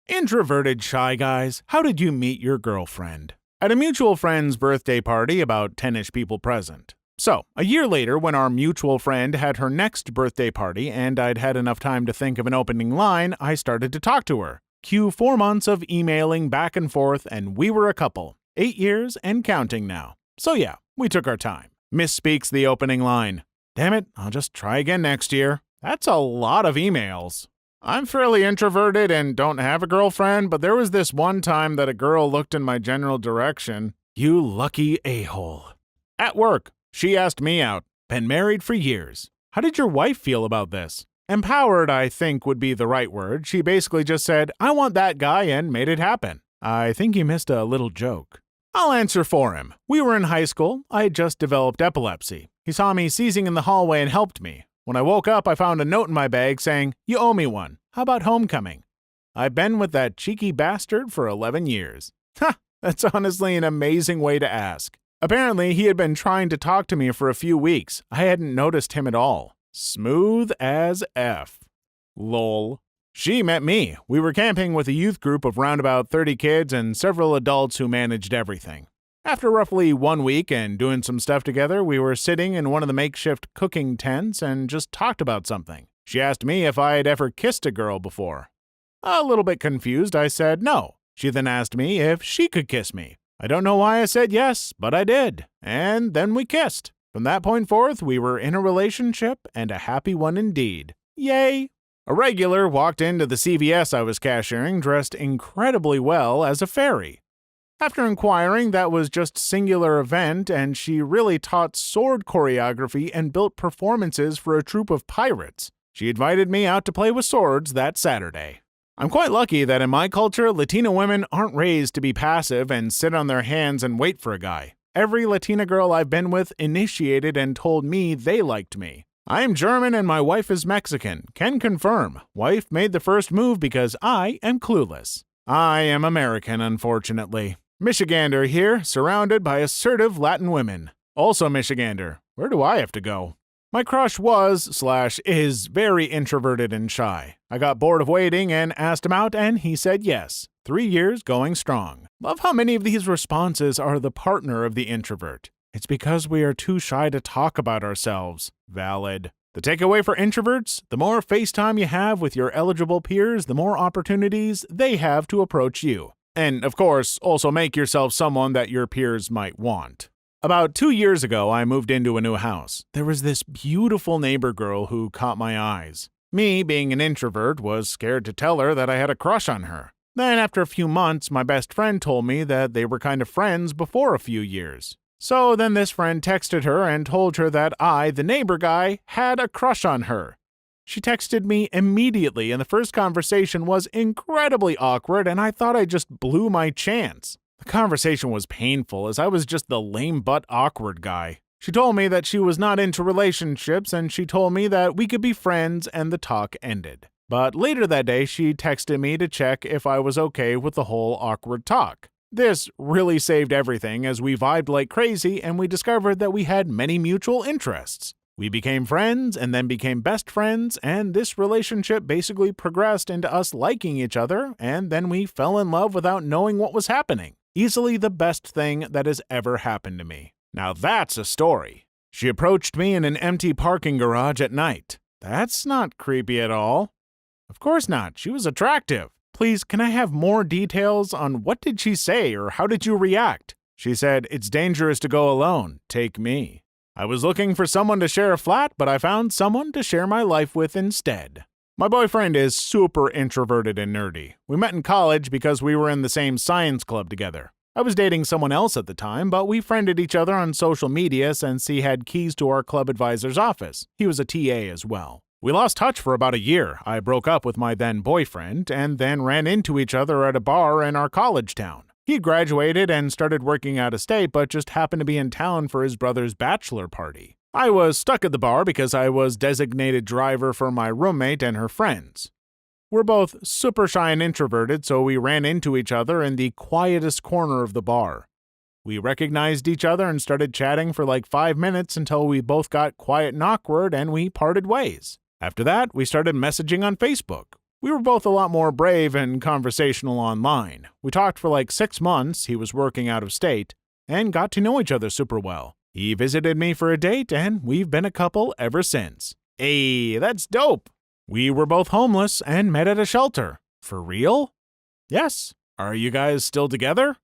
Introverted shy guys, how did you meet your girlfriend? At a mutual friend's birthday party, about 10-ish people present. So, a year later, when our mutual friend had her next birthday party and I'd had enough time to think of an opening line, I started to talk to her. Cue 4 months of emailing back and forth, and we were a couple. 8 years and counting now. So yeah, we took our time. Misspeaks the opening line. Damn it, I'll just try again next year. That's a lot of emails. I'm fairly introverted and don't have a girlfriend, but there was this one time that a girl looked in my general direction. You lucky a-hole. At work, she asked me out. Been married for years. How did your wife feel about this? Empowered, I think, would be the right word. She basically just said, I want that guy, and made it happen. I think you missed a little joke. I'll answer for him. We were in high school. I had just developed epilepsy. He saw me seizing in the hallway and helped me. When I woke up, I found a note in my bag saying, you owe me one. How about homecoming? I've been with that cheeky bastard for 11 years. Ha! That's honestly an amazing way to ask. Apparently, he had been trying to talk to me for a few weeks. I hadn't noticed him at all. Smooth as F. Lol. She met me. We were camping with a youth group of round about 30 kids and several adults who managed everything. After roughly 1 week and doing some stuff together, we were sitting in one of the makeshift cooking tents and just talked about something. She asked me if I had ever kissed a girl before. A little bit confused, I said no. She then asked me if she could kiss me. I don't know why I said yes, but I did. And then we kissed. From that point forth, we were in a relationship, and a happy one indeed. Yay! A regular walked into the CVS I was cashiering dressed incredibly well as a fairy. After inquiring, that was just singular event, and she really taught sword choreography and built performances for a troupe of pirates. She invited me out to play with swords that Saturday. I'm quite lucky that in my culture, Latina women aren't raised to be passive and sit on their hands and wait for a guy. Every Latina girl I've been with initiated and told me they liked me. I am German and my wife is Mexican. Can confirm. Wife made the first move because I am clueless. I am American, unfortunately. Michigander here, surrounded by assertive Latin women. Also Michigander. Where do I have to go? My crush was/is very introverted and shy. I got bored of waiting and asked him out, and he said yes. 3 years going strong. Love how many of these responses are the partner of the introvert. It's because we are too shy to talk about ourselves. Valid. The takeaway for introverts, the more FaceTime you have with your eligible peers, the more opportunities they have to approach you. And, of course, also make yourself someone that your peers might want. About 2 years ago, I moved into a new house. There was this beautiful neighbor girl who caught my eyes. Me, being an introvert, was scared to tell her that I had a crush on her. Then, after a few months, my best friend told me that they were kind of friends before a few years. So then this friend texted her and told her that I, the neighbor guy, had a crush on her. She texted me immediately, and the first conversation was incredibly awkward, and I thought I just blew my chance. The conversation was painful, as I was just the lame-butt awkward guy. She told me that she was not into relationships, and she told me that we could be friends, and the talk ended. But later that day, she texted me to check if I was okay with the whole awkward talk. This really saved everything, as we vibed like crazy, and we discovered that we had many mutual interests. We became friends, and then became best friends, and this relationship basically progressed into us liking each other, and then we fell in love without knowing what was happening. Easily the best thing that has ever happened to me. Now that's a story. She approached me in an empty parking garage at night. That's not creepy at all. Of course not. She was attractive. Please, can I have more details on what did she say or how did you react? She said, it's dangerous to go alone. Take me. I was looking for someone to share a flat, but I found someone to share my life with instead. My boyfriend is super introverted and nerdy. We met in college because we were in the same science club together. I was dating someone else at the time, but we friended each other on social media since he had keys to our club advisor's office. He was a TA as well. We lost touch for about a year. I broke up with my then boyfriend and then ran into each other at a bar in our college town. He graduated and started working out of state, but just happened to be in town for his brother's bachelor party. I was stuck at the bar because I was designated driver for my roommate and her friends. We're both super shy and introverted, so we ran into each other in the quietest corner of the bar. We recognized each other and started chatting for like 5 minutes until we both got quiet and awkward and we parted ways. After that, we started messaging on Facebook. We were both a lot more brave and conversational online. We talked for like 6 months, he was working out of state, and got to know each other super well. He visited me for a date, and we've been a couple ever since. Hey, that's dope! We were both homeless and met at a shelter. For real? Yes. Are you guys still together?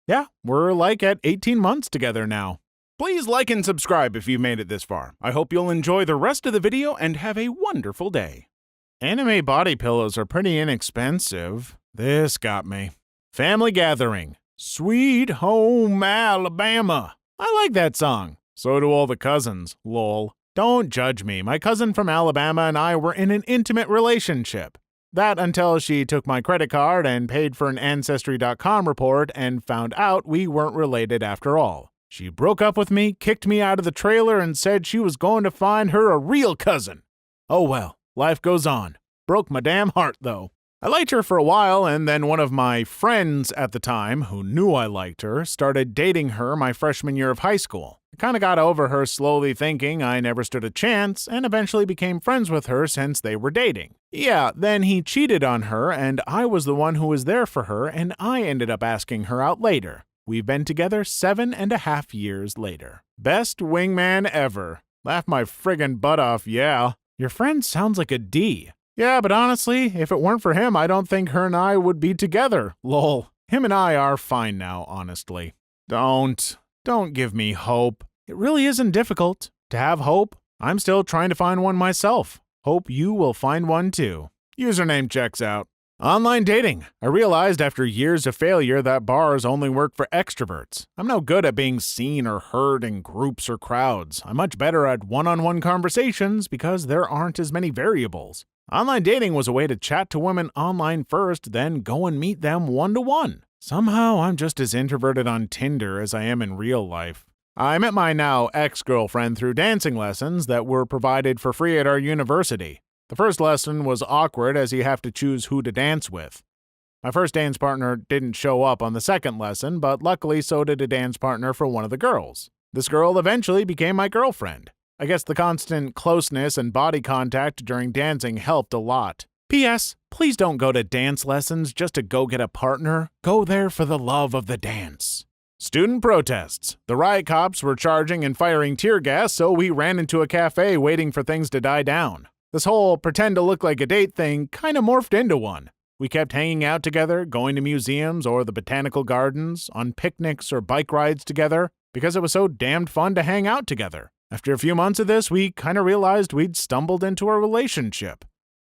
Yeah, we're like at 18 months together now. Please like and subscribe if you've made it this far. I hope you'll enjoy the rest of the video and have a wonderful day. Anime body pillows are pretty inexpensive. This got me. Family gathering. Sweet Home Alabama. I like that song. So do all the cousins, lol. Don't judge me. My cousin from Alabama and I were in an intimate relationship. That until she took my credit card and paid for an Ancestry.com report and found out we weren't related after all. She broke up with me, kicked me out of the trailer, and said she was going to find her a real cousin. Oh well, life goes on. Broke my damn heart, though. I liked her for a while, and then one of my friends at the time, who knew I liked her, started dating her my freshman year of high school. I kinda got over her slowly thinking I never stood a chance, and eventually became friends with her since they were dating. Yeah, then he cheated on her, and I was the one who was there for her, and I ended up asking her out later. We've been together 7.5 years later. Best wingman ever. Laugh my friggin' butt off, yeah. Your friend sounds like a D. Yeah, but honestly, if it weren't for him, I don't think her and I would be together. Lol. Him and I are fine now, honestly. Don't give me hope. It really isn't difficult to have hope. I'm still trying to find one myself. Hope you will find one too. Username checks out. Online dating. I realized after years of failure that bars only work for extroverts. I'm no good at being seen or heard in groups or crowds. I'm much better at one-on-one conversations because there aren't as many variables. Online dating was a way to chat to women online first, then go and meet them one-to-one. Somehow I'm just as introverted on Tinder as I am in real life. I met my now ex-girlfriend through dancing lessons that were provided for free at our university. The first lesson was awkward as you have to choose who to dance with. My first dance partner didn't show up on the second lesson, but luckily so did a dance partner for one of the girls. This girl eventually became my girlfriend. I guess the constant closeness and body contact during dancing helped a lot. P.S. Please don't go to dance lessons just to go get a partner. Go there for the love of the dance. Student protests. The riot cops were charging and firing tear gas, so we ran into a cafe waiting for things to die down. This whole pretend to look like a date thing kind of morphed into one. We kept hanging out together, going to museums or the botanical gardens, on picnics or bike rides together, because it was so damned fun to hang out together. After a few months of this, we kind of realized we'd stumbled into a relationship.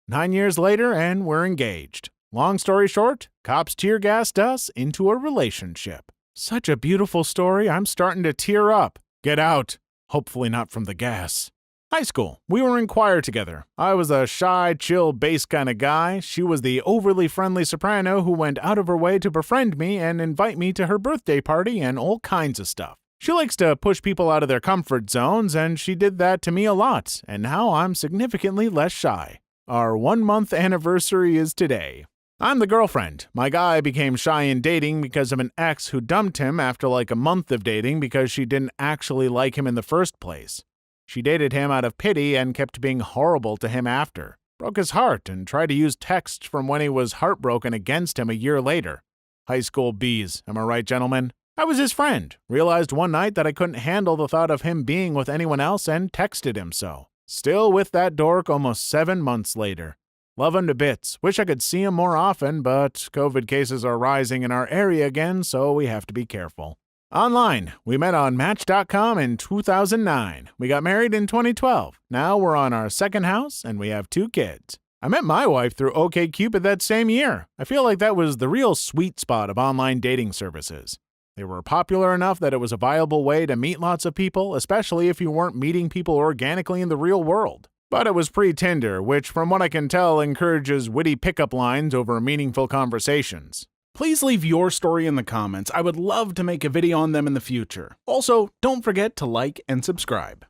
9 years later, and we're engaged. Long story short, cops tear gassed us into a relationship. Such a beautiful story, I'm starting to tear up. Get out. Hopefully not from the gas. High school. We were in choir together. I was a shy, chill bass kind of guy. She was the overly friendly soprano who went out of her way to befriend me and invite me to her birthday party and all kinds of stuff. She likes to push people out of their comfort zones, and she did that to me a lot, and now I'm significantly less shy. Our 1-month anniversary is today. I'm the girlfriend. My guy became shy in dating because of an ex who dumped him after like a month of dating because she didn't actually like him in the first place. She dated him out of pity and kept being horrible to him after. Broke his heart and tried to use texts from when he was heartbroken against him a year later. High school bees, am I right, gentlemen? I was his friend. Realized one night that I couldn't handle the thought of him being with anyone else and texted him so. Still with that dork almost 7 months later. Love him to bits. Wish I could see him more often, but COVID cases are rising in our area again, so we have to be careful. Online. We met on Match.com in 2009. We got married in 2012. Now we're on our second house, and we have 2 kids. I met my wife through OkCupid that same year. I feel like that was the real sweet spot of online dating services. They were popular enough that it was a viable way to meet lots of people, especially if you weren't meeting people organically in the real world. But it was pre-Tinder, which from what I can tell encourages witty pickup lines over meaningful conversations. Please leave your story in the comments. I would love to make a video on them in the future. Also, don't forget to like and subscribe.